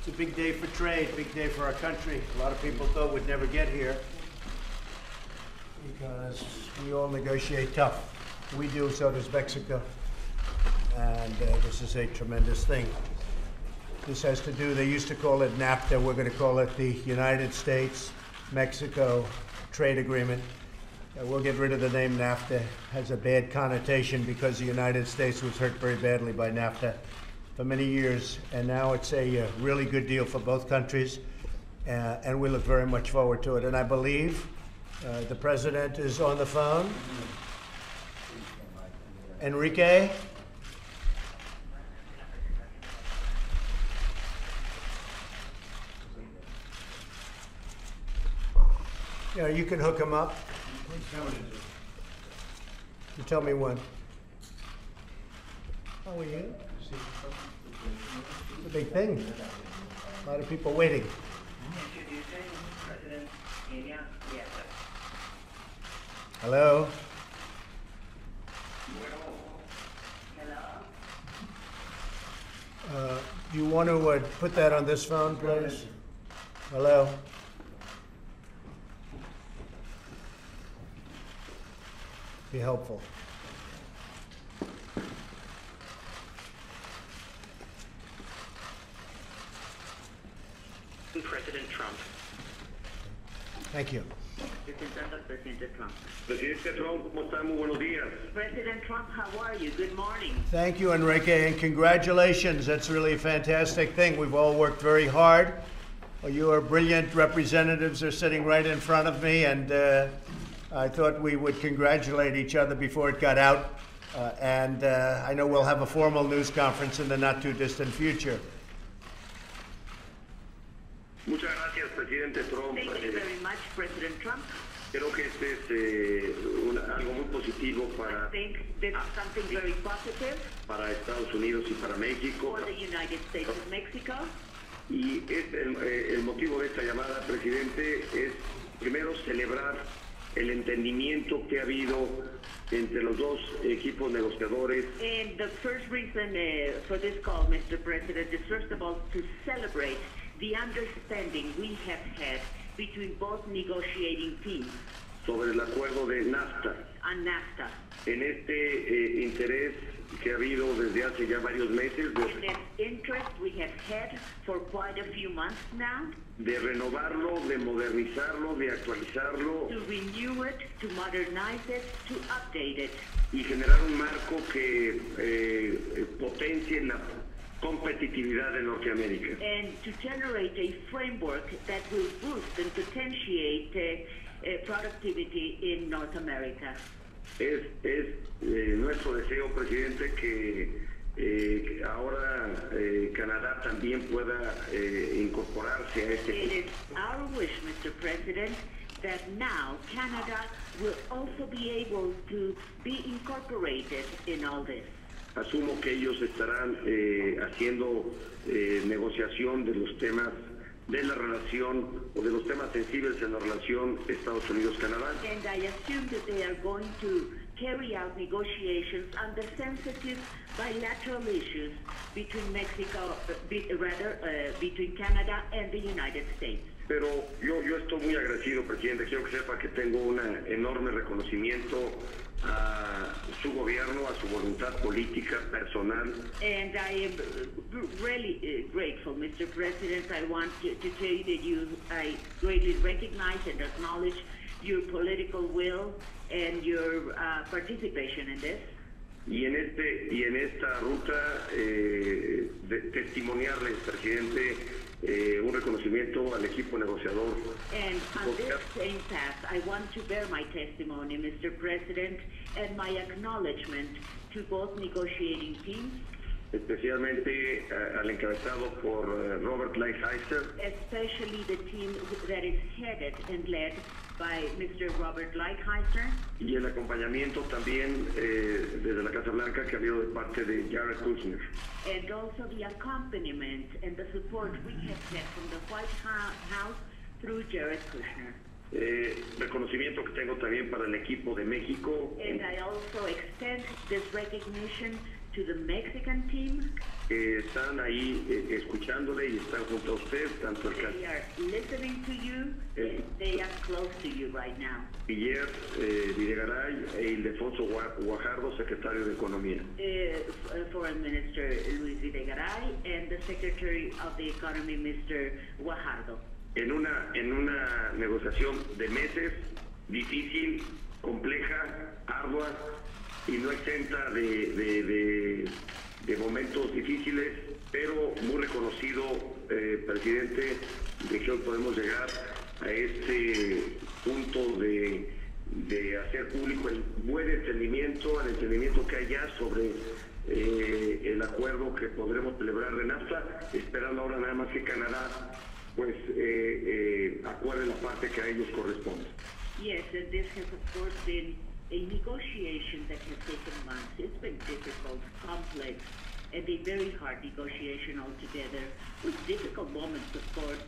It's a big day for trade, big day for our country. A lot of people thought we'd never get here because we all negotiate tough. We do, so does Mexico. And this is a tremendous thing. This has to do, they used to call it NAFTA. We're going to call it the United States-Mexico Trade Agreement. We'll get rid of the name NAFTA. It has a bad connotation because the United States was hurt very badly by NAFTA for many years, and now it's a really good deal for both countries, and we look very much forward to it. And I believe the president is on the phone. Enrique? Yeah, you can hook him up. You tell me when. How are you? It's a big thing. A lot of people waiting. Hello? Do you want to put that on this phone, please? Hello? Be helpful. President Trump. Thank you. Presentando al Presidente Trump. Presidente Trump, ¿cómo está? Muy buenos días. President Trump, how are you? Good morning. Thank you, Enrique, and congratulations. That's really a fantastic thing. We've all worked very hard. Your brilliant representatives are sitting right in front of me, and I thought we would congratulate each other before it got out. And I know we'll have a formal news conference in the not-too-distant future. Muchas gracias, Presidente Trump. Thank you very much, President Trump. Creo que este es algo muy positivo I think this is something very positive para Estados Unidos y para México. for the United States and Mexico. Y el motivo de esta llamada, Presidente, es primero celebrar el entendimiento que ha habido entre los dos equipos negociadores. And the first reason for this call, Mr. President, is first of all to celebrate the understanding we have had between both negotiating teams sobre el acuerdo de NAFTA. on NAFTA. En este interés que ha habido desde hace ya varios meses In this interest we have had for quite a few months now, de renovarlo, de modernizarlo, de actualizarlo to renew it, to modernize it, to update it, y generar un marco que potencie la competitividad de Norteamérica. and to generate a framework that will boost and potentiate productivity in North America. Es nuestro deseo, Presidente, que ahora Canadá también pueda incorporarse a este. It is our wish, Mr. President, that now Canada will also be able to be incorporated in all this. Asumo que ellos estarán haciendo negociación de los temas de la relación o de los temas sensibles en la relación Estados Unidos-Canadá. And I assume that they are going to carry out negotiations on the sensitive bilateral issues between Mexico, between Canada and the United States. Pero yo estoy muy agradecido, Presidente. Quiero que sepa que tengo un enorme reconocimiento a su gobierno, a su voluntad política, personal. And I am really grateful, Mr. President. I want to tell you that I greatly recognize and acknowledge your political will and your participation in this. Y en esta ruta testimoniarles, Presidente, un reconocimiento al equipo negociador. And on this same path, I want to bear my testimony, Mr. President, and my acknowledgement to both negotiating teams, especialmente al encabezado por Robert Lighthizer, especially the team that is headed and led by Mr. Robert Lighthizer, y el acompañamiento también desde la Casa Blanca que ha habido de parte de Jared Kushner. and also the accompaniment and the support we have had from the White House through Jared Kushner. Reconocimiento que tengo también para el equipo de México. And I also extend this recognition to the Mexican team. están ahí escuchándole y están junto a usted, tanto el They are listening to you. They are close to you right now. canciller Videgaray e Ildefonso Guajardo, secretario de Economía. Foreign Minister Luis Videgaray and the Secretary of the Economy, Mr. Guajardo. En una negociación de meses, difícil, compleja, ardua y no exenta de momentos difíciles, pero muy reconocido, presidente, de que hoy podemos llegar a este punto de hacer público el buen entendimiento, el entendimiento que hay ya sobre el acuerdo que podremos celebrar de NAFTA, esperando ahora nada más que Canadá pues acuerde la parte que a ellos corresponde. Yes, and this has of course been a negotiation that has taken months. It's been difficult, complex, and a very hard negotiation altogether, with difficult moments, of course.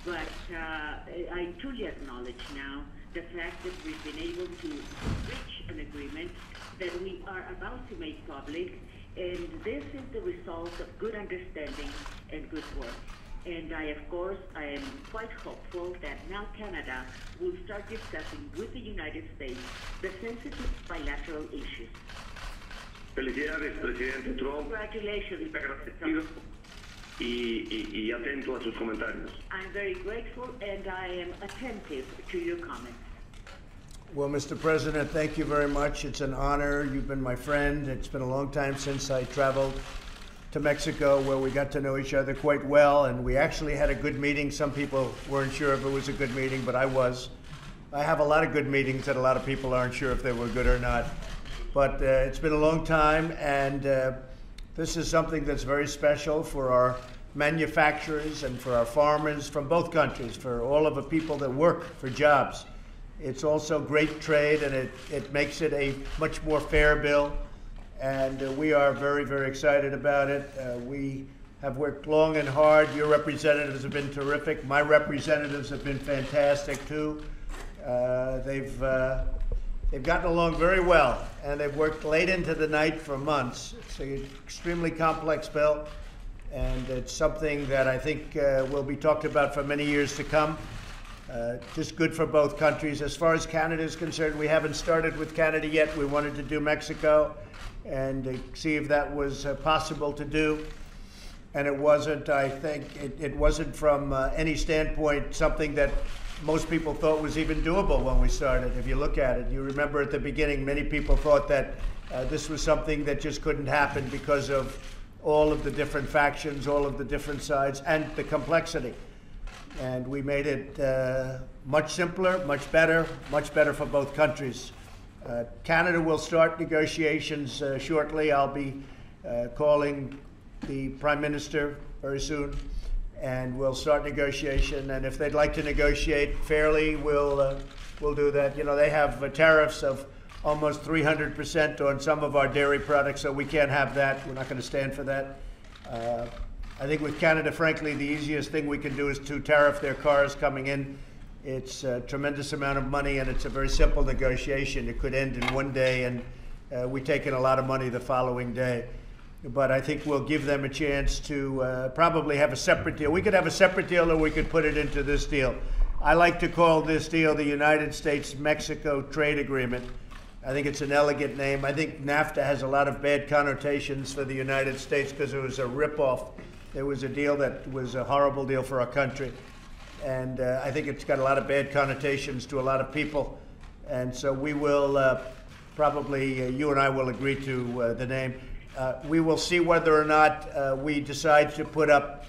But I truly acknowledge now the fact that we've been able to reach an agreement that we are about to make public, and this is the result of good understanding and good work. And I am quite hopeful that now Canada will start discussing with the United States the sensitive bilateral issues. Felicidades, presidente Trump. Congratulations, Agradecido y atento a sus comentarios. I'm very grateful and I am attentive to your comments. Well, Mr. President, thank you very much. It's an honor. You've been my friend. It's been a long time since I traveled to Mexico, where we got to know each other quite well, and we actually had a good meeting. Some people weren't sure if it was a good meeting, but I was. I have a lot of good meetings that a lot of people aren't sure if they were good or not. But it's been a long time, and this is something that's very special for our manufacturers and for our farmers from both countries, for all of the people that work for jobs. It's also great trade, and it makes it a much more fair bill. And we are very, very excited about it. We have worked long and hard. Your representatives have been terrific. My representatives have been fantastic too. They've gotten along very well, and they've worked late into the night for months. It's an extremely complex bill, and it's something that I think will be talked about for many years to come. Just good for both countries. As far as Canada is concerned, we haven't started with Canada yet. We wanted to do Mexico and see if that was possible to do. And it wasn't, I think, it wasn't from any standpoint something that most people thought was even doable when we started. If you look at it, you remember at the beginning, many people thought that this was something that just couldn't happen because of all of the different factions, all of the different sides, and the complexity. And we made it much simpler, much better for both countries. Canada will start negotiations shortly. I'll be calling the Prime Minister very soon, and we'll start negotiation. And if they'd like to negotiate fairly, we'll do that. You know, they have tariffs of almost 300% on some of our dairy products, so we can't have that. We're not going to stand for that. I think with Canada, frankly, the easiest thing we can do is to tariff their cars coming in. It's a tremendous amount of money, and it's a very simple negotiation. It could end in one day, and we take in a lot of money the following day. But I think we'll give them a chance to probably have a separate deal. We could have a separate deal, or we could put it into this deal. I like to call this deal the United States-Mexico Trade Agreement. I think it's an elegant name. I think NAFTA has a lot of bad connotations for the United States because it was a ripoff. It was a deal that was a horrible deal for our country. And I think it's got a lot of bad connotations to a lot of people. And so we will probably, you and I will agree to the name. We will see whether or not we decide to put up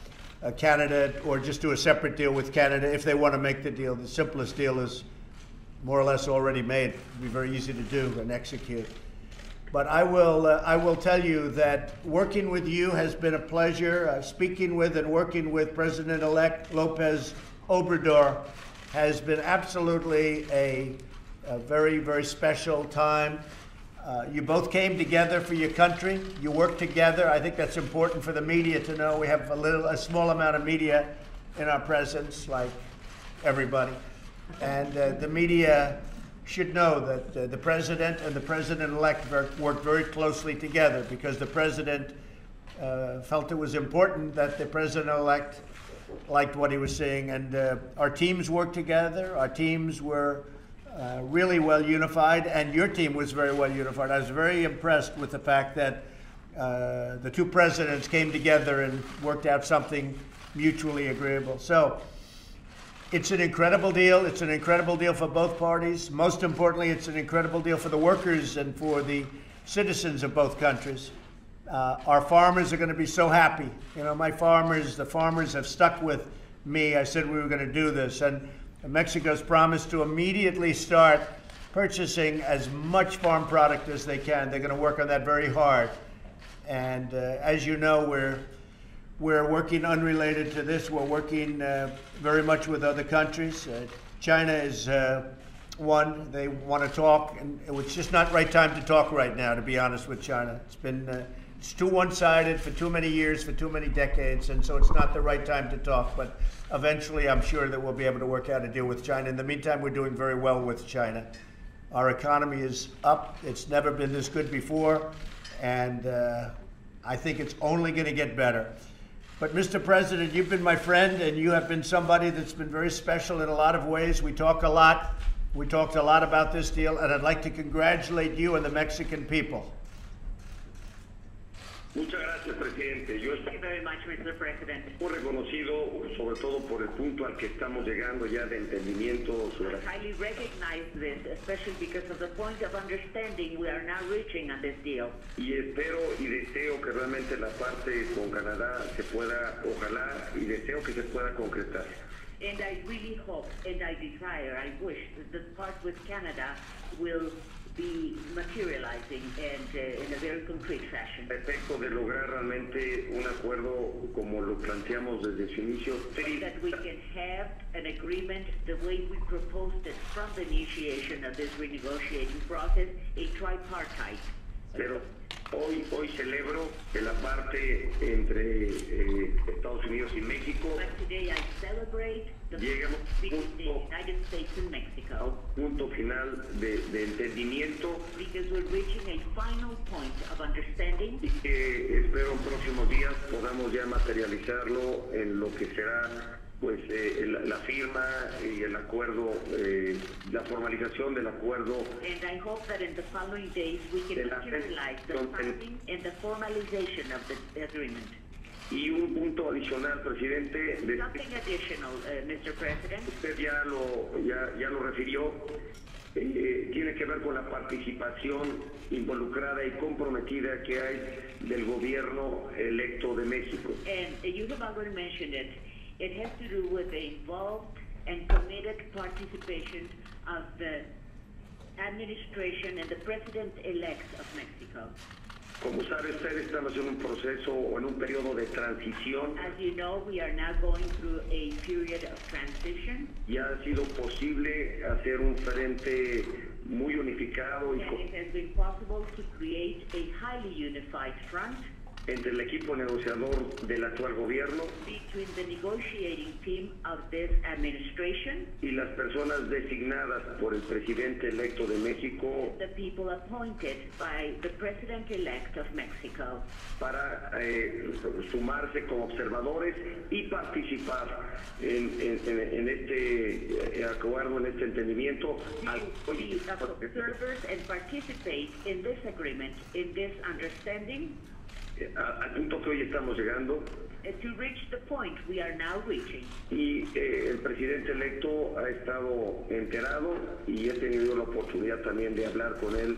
Canada or just do a separate deal with Canada if they want to make the deal. The simplest deal is more or less already made. It'll be very easy to do and execute. But I will tell you that working with you has been a pleasure. Speaking with and working with President-elect Lopez Obrador has been absolutely a very, very special time. You both came together for your country. You worked together. I think that's important for the media to know. We have a small amount of media in our presence, like everybody. And the media should know that the president and the president-elect worked very closely together, because the president felt it was important that the president-elect liked what he was saying, and our teams worked together. Our teams were really well unified, and your team was very well unified. I was very impressed with the fact that the two presidents came together and worked out something mutually agreeable. So it's an incredible deal. It's an incredible deal for both parties. Most importantly, it's an incredible deal for the workers and for the citizens of both countries. Our farmers are going to be so happy. You know, the farmers have stuck with me. I said we were going to do this, and Mexico's promised to immediately start purchasing as much farm product as they can. They're going to work on that very hard. And as you know, we're working unrelated to this. We're working very much with other countries. China is one. They want to talk, and it's just not right time to talk right now, to be honest with China. It's too one-sided for too many years, for too many decades, and so it's not the right time to talk. But eventually, I'm sure that we'll be able to work out a deal with China. In the meantime, we're doing very well with China. Our economy is up. It's never been this good before, and I think it's only going to get better. But Mr. President, you've been my friend, and you have been somebody that's been very special in a lot of ways. We talk a lot. We talked a lot about this deal, and I'd like to congratulate you and the Mexican people. Muchas gracias, presidente. Yo Thank you very much, Mr. President. estoy reconocido, sobre todo por el punto al que estamos llegando ya de entendimiento sobre I highly recognize this, especially because of the point of understanding we are now reaching on this deal. y espero y deseo que realmente la parte con Canadá se pueda, ojalá y deseo que se pueda concretar. And I really hope, and I desire, I wish that the part with Canada will be materializing and in a very concrete fashion. Efecto de lograr realmente un acuerdo como lo planteamos desde su inicio, So that we can have an agreement the way we proposed it from the initiation of this renegotiating process, a tripartite. pero hoy celebro que la parte entre Estados Unidos y México But today I celebrate the Llegamos between the junto- United States and a Mexico un punto final de entendimiento because we're reaching a final point of understanding. y que espero en próximos días podamos ya materializarlo en lo que será pues la firma y el acuerdo, la formalización del acuerdo. And I hope that in the following days we can materialize the signing and the formalization of the agreement. Y un punto adicional, presidente, Something additional, Mr. President. usted ya lo refirió, tiene que ver con la participación involucrada y comprometida que hay del gobierno electo de México. And you have already mentioned it. It has to do with the involved and committed participation of the administration and the president-elect of Mexico. Como sabe usted, estamos en un proceso o en un periodo de transición. As you know, we are now going through a period of transition, Ya ha sido posible hacer un frente muy unificado y and it has been possible to create a highly unified front entre el equipo negociador del actual gobierno between the negotiating team of this administration, y las personas designadas por el presidente electo de México the people appointed by the president-elect of Mexico, para sumarse como observadores y participar en este acuerdo, en este entendimiento. be observers and participate in this agreement, in this understanding, Al punto que hoy estamos llegando, to reach the point we are now reaching. y el presidente electo ha estado enterado y he tenido la oportunidad también de hablar con él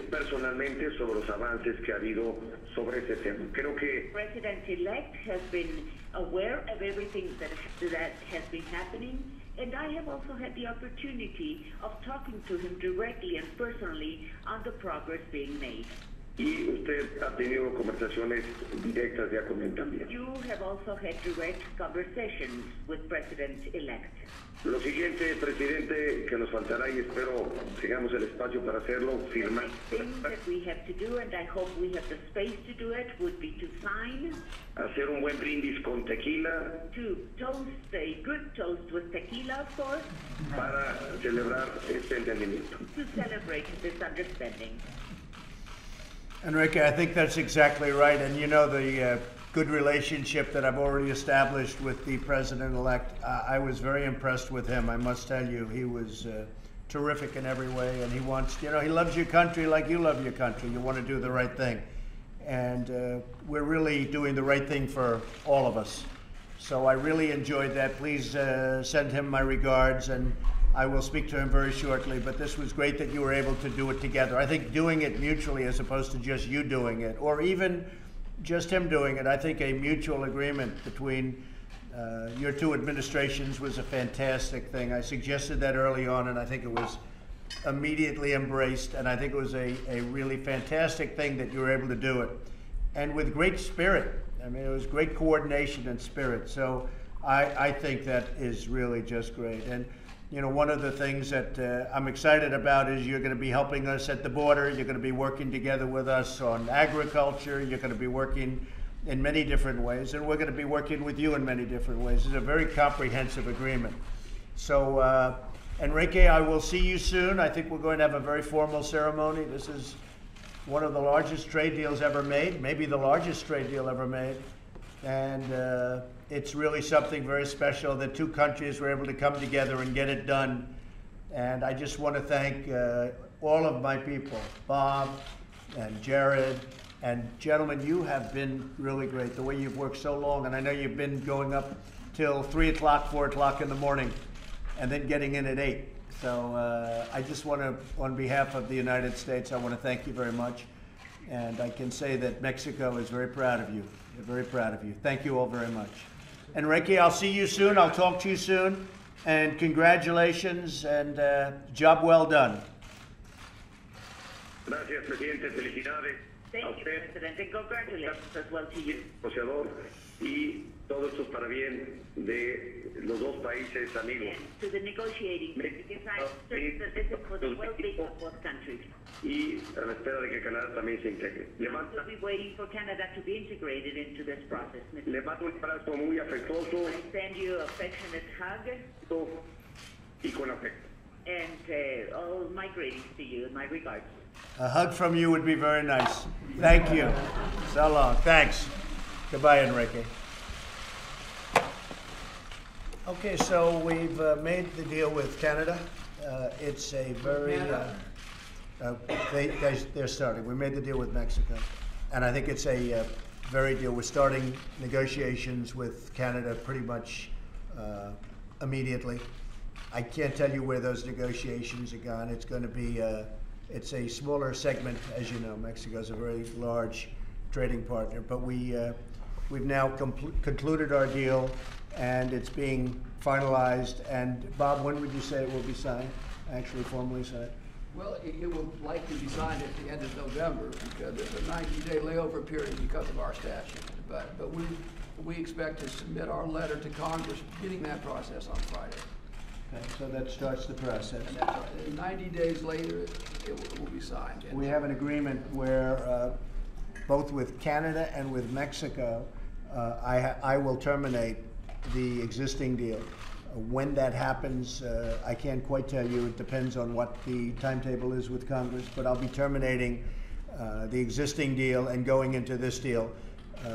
personalmente sobre los avances que ha habido sobre ese tema. Creo que President-elect has been aware of everything that has been happening, and I have also had the opportunity of talking to him directly and personally on the progress being made. y usted ha tenido conversaciones directas ya con él también. You have also had direct conversations with President-elect. Lo siguiente, presidente, que nos faltará y espero tengamos el espacio para hacerlo, firmar. The thing that we have to do, and I hope we have the space to do it, would be to sign, Hacer un buen brindis con tequila to toast, a good toast with tequila, of course, para celebrar este entendimiento. to celebrate this understanding. Enrique, I think that's exactly right. And you know, the good relationship that I've already established with the president-elect, I was very impressed with him. I must tell you, he was terrific in every way. And he wants, you know, he loves your country like you love your country. You want to do the right thing. And we're really doing the right thing for all of us. So I really enjoyed that. Please send him my regards, and I will speak to him very shortly. But this was great that you were able to do it together. I think doing it mutually as opposed to just you doing it, or even just him doing it, I think a mutual agreement between your two administrations was a fantastic thing. I suggested that early on, and I think it was immediately embraced, and I think it was a really fantastic thing that you were able to do it, and with great spirit. I mean, it was great coordination and spirit. So I think that is really just great. And you know, one of the things that I'm excited about is you're going to be helping us at the border. You're going to be working together with us on agriculture. You're going to be working in many different ways, and we're going to be working with you in many different ways. It's a very comprehensive agreement. So Enrique, I will see you soon. I think we're going to have a very formal ceremony. This is one of the largest trade deals ever made, maybe the largest trade deal ever made. And it's really something very special that two countries were able to come together and get it done. And I just want to thank all of my people, Bob and Jared. And gentlemen, you have been really great, the way you've worked so long. And I know you've been going up till 3 o'clock, 4 o'clock in the morning, and then getting in at 8. So I just want to, on behalf of the United States, I want to thank you very much. And I can say that Mexico is very proud of you. They're very proud of you. Thank you all very much. Enrique, I'll see you soon. I'll talk to you soon. And congratulations and job well done. Gracias, presidente. Felicidades. Thank you, President, and congratulations as well to you. Negociador, y todo esto para bien de los dos países amigos. And to the negotiating group, because I'm certain that this is for the well-being of both countries. Y a la espera de que Canadá también se integre. We'll be waiting for Canada to be integrated into this process, Mr. Le mando un abrazo muy afectuoso I send you an affectionate hug y con afecto. and all my greetings to you and my regards. A hug from you would be very nice. Thank you. So long. Thanks. Goodbye, Enrique. Okay, so we've made the deal with Canada. It's a very... they're starting. We made the deal with Mexico. And I think it's a very deal. We're starting negotiations with Canada pretty much immediately. I can't tell you where those negotiations are gone. It's going to be... it's a smaller segment, as you know. Mexico's a very large trading partner, but we've now concluded our deal, and it's being finalized. And Bob, when would you say it will be signed? Actually, formally signed? Well, it will likely be signed at the end of November because there's a 90-day layover period because of our statute. But we expect to submit our letter to Congress, beginning that process on Friday. Okay, so that starts the process. And 90 days later, it will be signed. We have an agreement where both with Canada and with Mexico, I will terminate the existing deal. When that happens, I can't quite tell you. It depends on what the timetable is with Congress, but I'll be terminating the existing deal and going into this deal.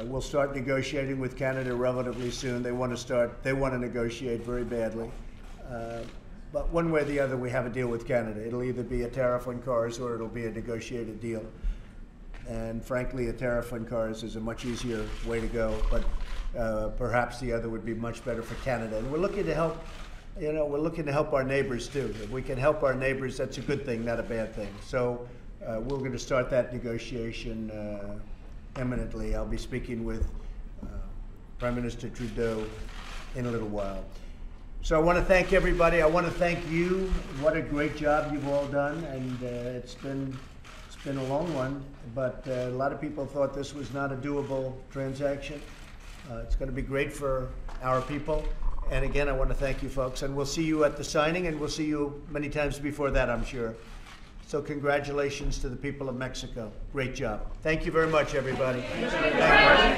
We'll start negotiating with Canada relatively soon. They want to negotiate very badly. But one way or the other, we have a deal with Canada. It'll either be a tariff on cars or it'll be a negotiated deal. And frankly, a tariff on cars is a much easier way to go, but perhaps the other would be much better for Canada. And we're looking to help, we're looking to help our neighbors too. If we can help our neighbors, that's a good thing, not a bad thing. So we're going to start that negotiation imminently. I'll be speaking with Prime Minister Trudeau in a little while. So I want to thank everybody. I want to thank you. What a great job you've all done, and it's been a long one, but a lot of people thought this was not a doable transaction. It's going to be great for our people. And again, I want to thank you folks, and we'll see you at the signing, and we'll see you many times before that, I'm sure. So congratulations to the people of Mexico. Great job. Thank you very much, everybody. Thank you.